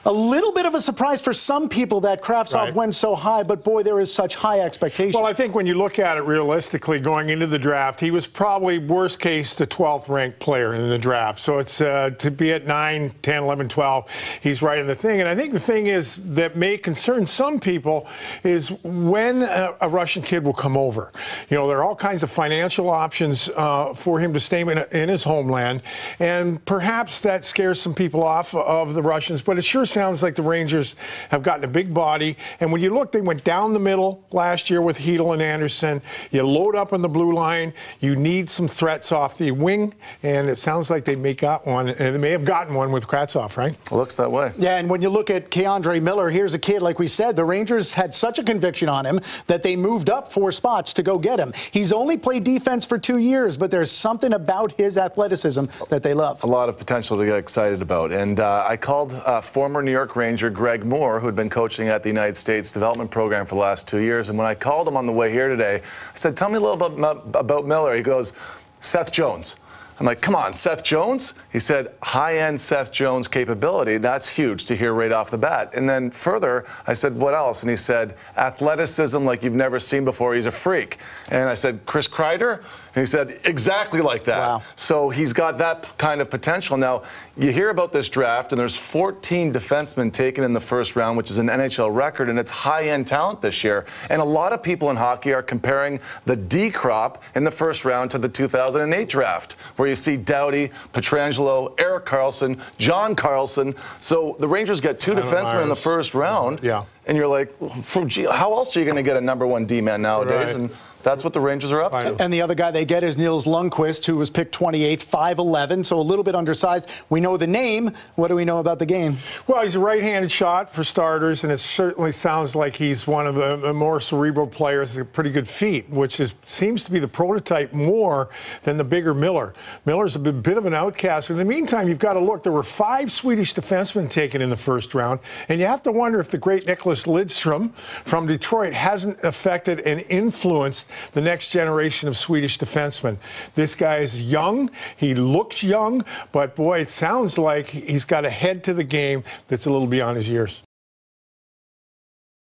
A little bit of a surprise for some people that Kravtsov went so high, but boy, there is such high expectation. Well, I think when you look at it realistically going into the draft, he was probably worst case the 12th ranked player in the draft. So it's to be at 9, 10, 11, 12, he's right in the thing. And I think the thing is that may concern some people is when a Russian kid will come over. You know, there are all kinds of financial options for him to stay in his homeland, and perhaps that scares some people off of the Russians, but it sure sounds like the Rangers have gotten a big body. And when you look, they went down the middle last year with Hedl and Anderson. You load up on the blue line. You need some threats off the wing, and it sounds like they may got one, and they may have gotten one with Kravtsov, right? It looks that way. Yeah, and when you look at K'Andre Miller, here's a kid, like we said, the Rangers had such a conviction on him that they moved up 4 spots to go get him. He's only played defense for 2 years, but there's something about his athleticism that they love. A lot of potential to get excited about. And I called former New York Ranger Greg Moore, who had been coaching at the United States Development Program for the last 2 years. And when I called him on the way here today, I said, tell me a little bit about Miller. He goes, Seth Jones. I'm like, come on, Seth Jones? He said, high-end Seth Jones capability. That's huge to hear right off the bat. And then further, I said, what else? And he said, athleticism like you've never seen before. He's a freak. And I said, Chris Kreider? And he said, exactly like that. Wow. So he's got that kind of potential. Now, you hear about this draft, and there's 14 defensemen taken in the first round, which is an NHL record, and it's high-end talent this year. And a lot of people in hockey are comparing the D crop in the first round to the 2008 draft, where you see Doughty, Pietrangelo, Erik Karlsson, John Carlson. So the Rangers get 2 defensemen in the first round. Yeah. And you're like, how else are you going to get a #1 D-man nowadays? Right. And that's what the Rangers are up to. And the other guy they get is Nils Lundqvist, who was picked 28th, 5'11", so a little bit undersized. We know the name. What do we know about the game? Well, he's a right-handed shot for starters, and it certainly sounds like he's one of the more cerebral players, a pretty good feet, which seems to be the prototype more than the bigger Miller. Miller's a bit of an outcast. In the meantime, you've got to look. There were 5 Swedish defensemen taken in the first round, and you have to wonder if the great Nicholas Lidstrom from Detroit hasn't affected and influenced the next generation of Swedish defensemen. This guy is young. He looks young, but boy, it sounds like he's got a head to the game that's a little beyond his years.